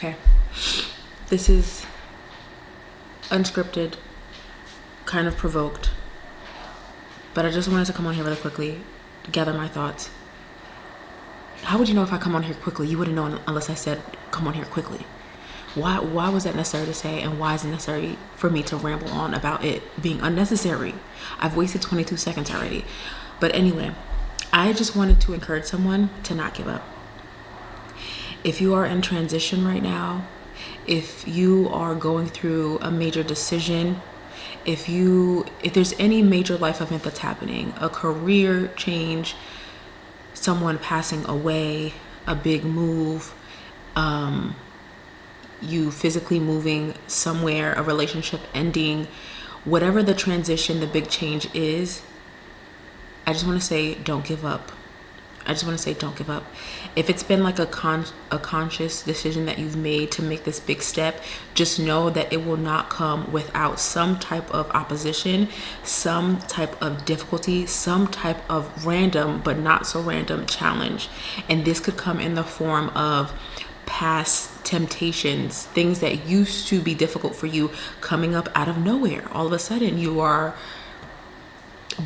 Okay. This is unscripted, kind of provoked, but I just wanted to come on here really quickly to gather my thoughts. How would you know if I come on here quickly? You wouldn't know unless I said come on here quickly. Why was that necessary to say, and why is it necessary for me to ramble on about it being unnecessary? I've wasted 22 seconds already. But anyway, I just wanted to encourage someone to not give up. If you are in transition right now, if you are going through a major decision, if there's any major life event that's happening, a career change, someone passing away, a big move, you physically moving somewhere, a relationship ending, whatever the transition, the big change is, I just want to say don't give up. I just want to say don't give up. If it's been like a conscious decision that you've made to make this big step, just know that it will not come without some type of opposition, some type of difficulty, some type of random but not so random challenge. And this could come in the form of past temptations, things that used to be difficult for you coming up out of nowhere. All of a sudden you are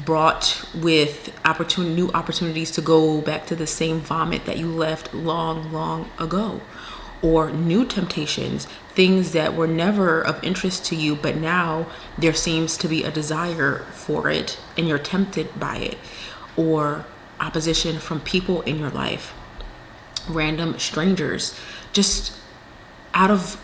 brought with new opportunities to go back to the same vomit that you left long ago, or new temptations, things that were never of interest to you, but now there seems to be a desire for it and you're tempted by it, or opposition from people in your life, random strangers, just out of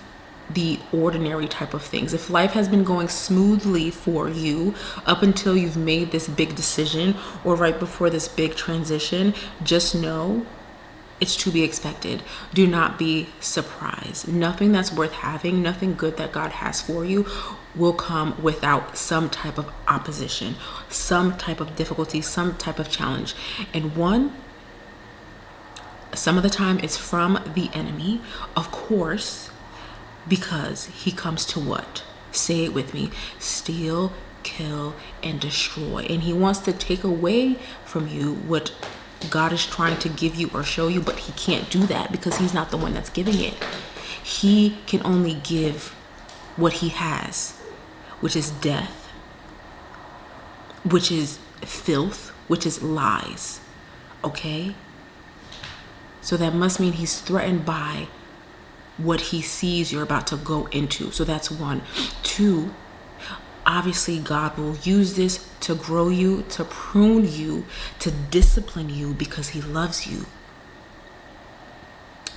the ordinary type of things. If life has been going smoothly for you up until you've made this big decision or right before this big transition, just know it's to be expected. Do not be surprised. Nothing that's worth having, nothing good that God has for you will come without some type of opposition, some type of difficulty, some type of challenge. And some of the time it's from the enemy, of course, because he comes to what? Say it with me. Steal, kill, and destroy. And he wants to take away from you what God is trying to give you or show you, but he can't do that because he's not the one that's giving it. He can only give what he has, which is death, which is filth, which is lies. Okay? So that must mean he's threatened by what he sees you're about to go into. So that's one. Two, obviously God will use this to grow you, to prune you, to discipline you because he loves you.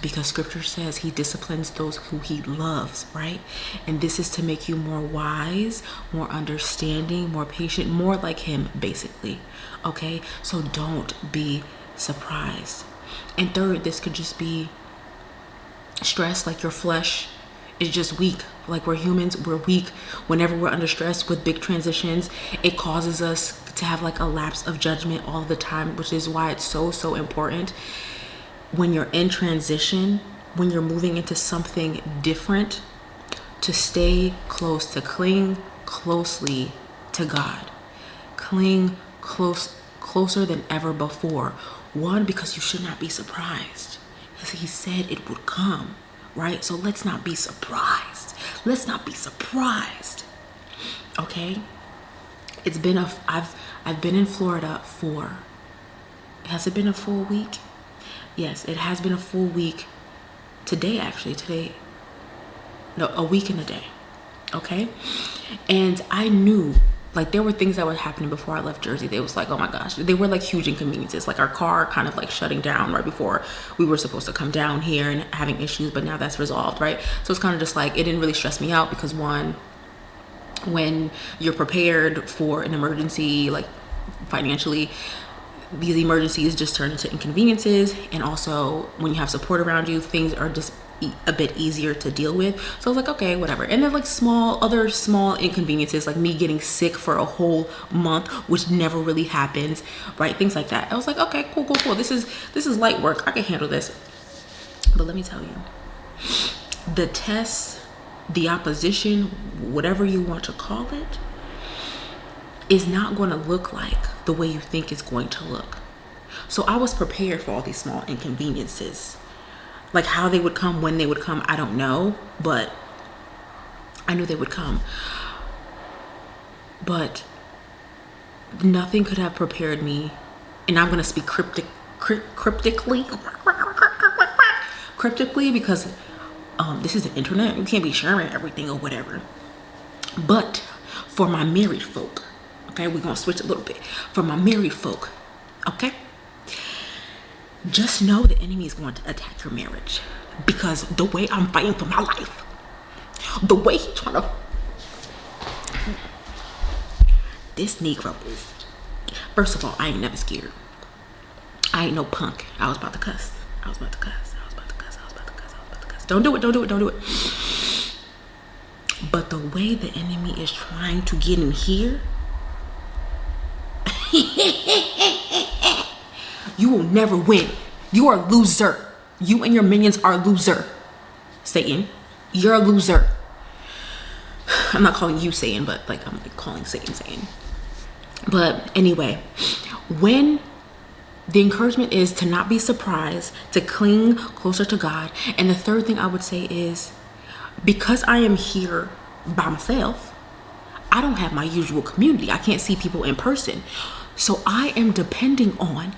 Because scripture says he disciplines those who he loves, right? And this is to make you more wise, more understanding, more patient, more like him, basically. Okay? So don't be surprised. And third, this could just be stress, like your flesh is just weak. Like we're humans, we're weak. Whenever we're under stress with big transitions, it causes us to have like a lapse of judgment all the time, which is why it's so important when you're in transition, when you're moving into something different, to stay close, to cling closely to God. Cling closer than ever before. One, because you should not be surprised. Because he said it would come, right? So let's not be surprised. Let's not be surprised. Okay? I've been in Florida has it been a full week? Yes, it has been a full week. A week and a day. Okay? And I knew, like, there were things that were happening before I left Jersey. They was like, oh my gosh, they were like huge inconveniences. Like our car kind of like shutting down right before we were supposed to come down here and having issues, but now that's resolved, right? So it's kind of just like, it didn't really stress me out because one, when you're prepared for an emergency, like financially, these emergencies just turn into inconveniences. And also when you have support around you, things are just a bit easier to deal with. So I was like, okay, whatever. And then like other small inconveniences, like me getting sick for a whole month, which never really happens, right? Things like that. I was like, okay, cool. This is light work. I can handle this. But let me tell you, the test, the opposition, whatever you want to call it, is not going to look like the way you think it's going to look. So I was prepared for all these small inconveniences. Like how they would come, when they would come, I don't know, but I knew they would come. But nothing could have prepared me, and I'm gonna speak cryptically because this is the internet. You can't be sharing everything or whatever. But for my married folk, okay, we're gonna switch a little bit. For my married folk, okay, just know the enemy is going to attack your marriage, because the way I'm fighting for my life, the way he's trying to, this Negro is, first of all, I ain't never scared. I ain't no punk. I was about to cuss. Don't do it. But the way the enemy is trying to get in here, you will never win. You are a loser. You and your minions are a loser. Satan, you're a loser. I'm not calling you Satan, but like I'm like calling Satan. But anyway, when the encouragement is to not be surprised, to cling closer to God. And the third thing I would say is, because I am here by myself, I don't have my usual community. I can't see people in person. So I am depending on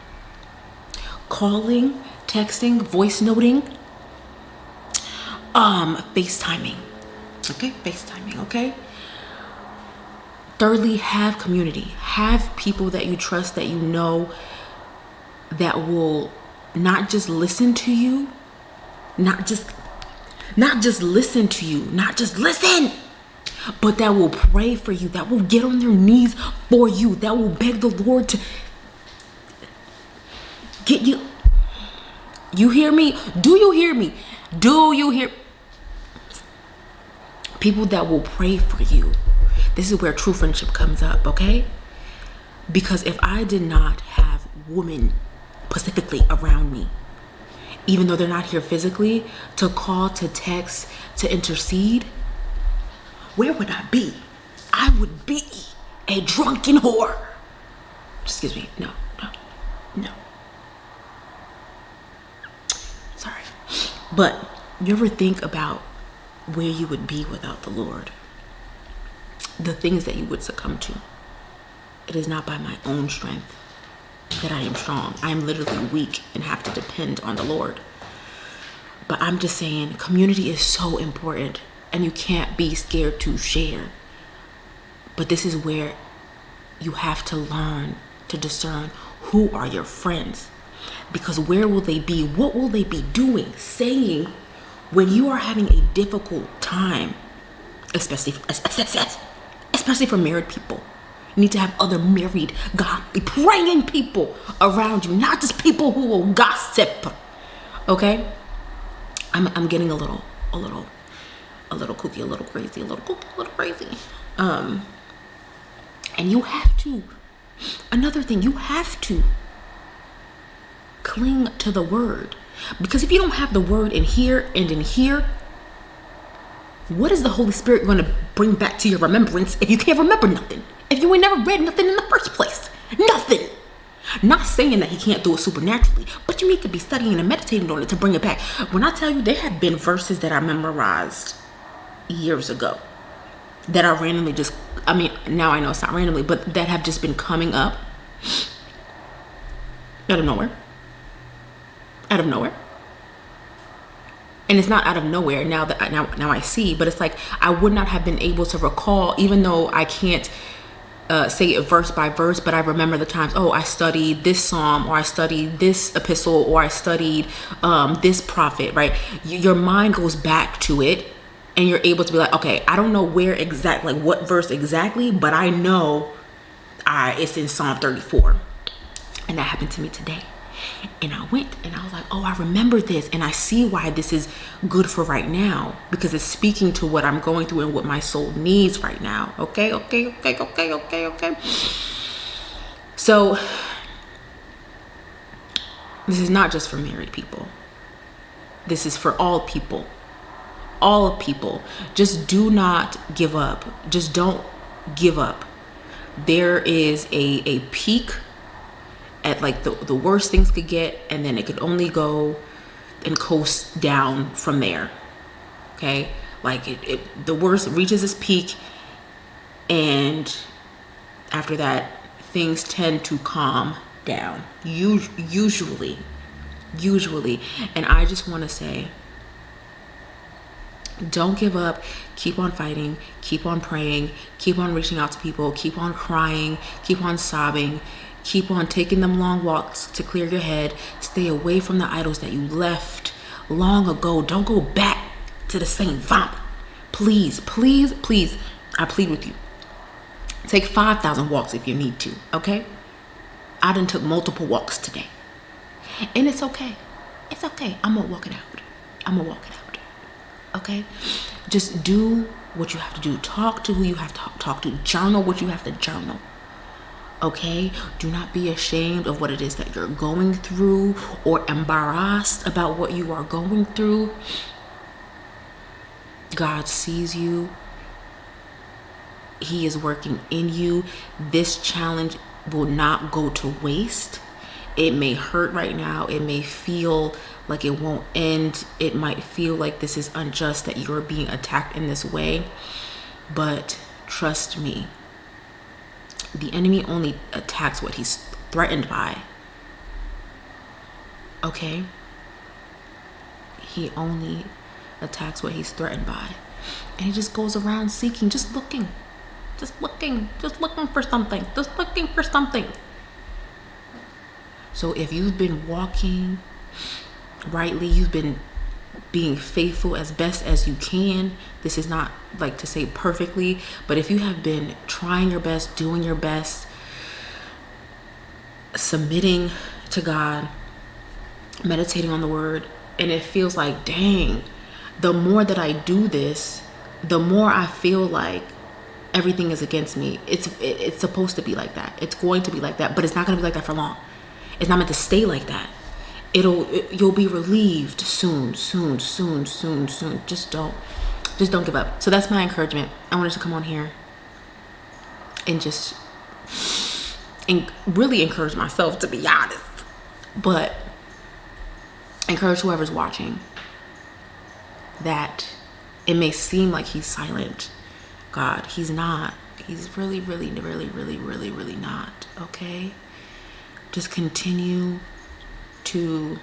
calling, texting, voice noting, FaceTiming. Okay? Thirdly, have community. Have people that you trust, that you know, that will not just listen to you, not just listen to you, not just listen, but that will pray for you, that will get on their knees for you, that will beg the Lord to get you. You hear me? Do you hear me? Do you hear? People that will pray for you. This is where true friendship comes up, okay? Because if I did not have women specifically around me, even though they're not here physically, to call, to text, to intercede, where would I be? I would be a drunken whore. Excuse me. No. Sorry. But you ever think about where you would be without the Lord? The things that you would succumb to. It is not by my own strength that I am strong. I am literally weak and have to depend on the Lord. But I'm just saying, community is so important, and you can't be scared to share. But this is where you have to learn to discern who are your friends, because where will they be? What will they be doing, saying when you are having a difficult time, especially for married people? You need to have other married, godly, praying people around you, not just people who will gossip. Okay? I'm getting a little kooky, a little crazy. And you have to, another thing, you have to cling to the word. Because if you don't have the word in here and in here, what is the Holy Spirit going to bring back to your remembrance if you can't remember nothing? If you ain't never read nothing in the first place? Nothing. Not saying that he can't do it supernaturally, but you need to be studying and meditating on it to bring it back. When I tell you, there have been verses that I memorized years ago that I randomly just, now I know it's not randomly, but that have just been coming up out of nowhere. And it's not out of nowhere now I see, but it's like I would not have been able to recall, even though I can't say it verse by verse, but I remember the times, I studied this psalm, or I studied this epistle, or I studied this prophet, right? Your mind goes back to it, and you're able to be like, okay, I don't know where exactly, like what verse exactly, but I know it's in Psalm 34. And that happened to me today. And I went and I was like, I remember this, and I see why this is good for right now, because it's speaking to what I'm going through and what my soul needs right now. Okay. So this is not just for married people. This is for all people. All people. Just do not give up. Just don't give up. There is a peak at like the worst things could get, and then it could only go and coast down from there. Okay, like the worst reaches its peak, and after that things tend to calm down, usually. And I just want to say, don't give up. Keep on fighting, keep on praying, keep on reaching out to people, keep on crying, keep on sobbing, keep on taking them long walks to clear your head. Stay away from the idols that you left long ago. Don't go back to the same vomit. Please, please, please, I plead with you. Take 5,000 walks if you need to, okay? I done took multiple walks today. And it's okay. It's okay. I'm gonna walk it out. Okay? Just do what you have to do. Talk to who you have to talk to. Journal what you have to journal. Okay? Do not be ashamed of what it is that you're going through or embarrassed about what you are going through. God sees you. He is working in you. This challenge will not go to waste. It may hurt right now. It may feel like it won't end. It might feel like this is unjust, that you're being attacked in this way. But trust me, the enemy only attacks what he's threatened by. Okay? He only attacks what he's threatened by. And he just goes around seeking, just looking for something. So if you've been walking rightly, you've been being faithful as best as you can. This is not like to say perfectly, but if you have been trying your best, doing your best, submitting to God, meditating on the word, and it feels like, dang, the more that I do this, the more I feel like everything is against me. It's supposed to be like that. It's going to be like that, but it's not going to be like that for long. It's not meant to stay like that. You'll be relieved soon. Just don't give up. So that's my encouragement. I wanted to come on here and just really encourage myself, to be honest, but encourage whoever's watching, that it may seem like he's silent. God, he's not. He's really not. Okay? Just continue to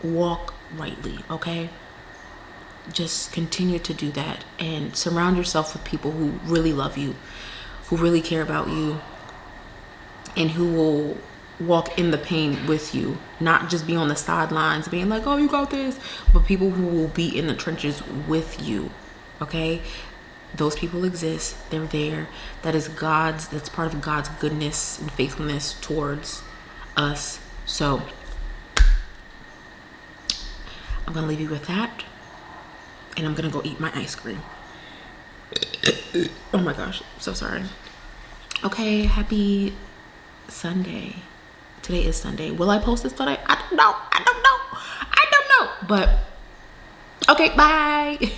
walk rightly, okay? Just continue to do that, and surround yourself with people who really love you, who really care about you, and who will walk in the pain with you, not just be on the sidelines being like, oh, you got this, but people who will be in the trenches with you, okay? Those people exist. They're there. That's part of God's goodness and faithfulness towards us. So I'm gonna leave you with that, and I'm gonna go eat my ice cream. Oh my gosh, so sorry. Okay, happy Sunday. Today is Sunday. Will I post this today? I don't know. But okay, bye.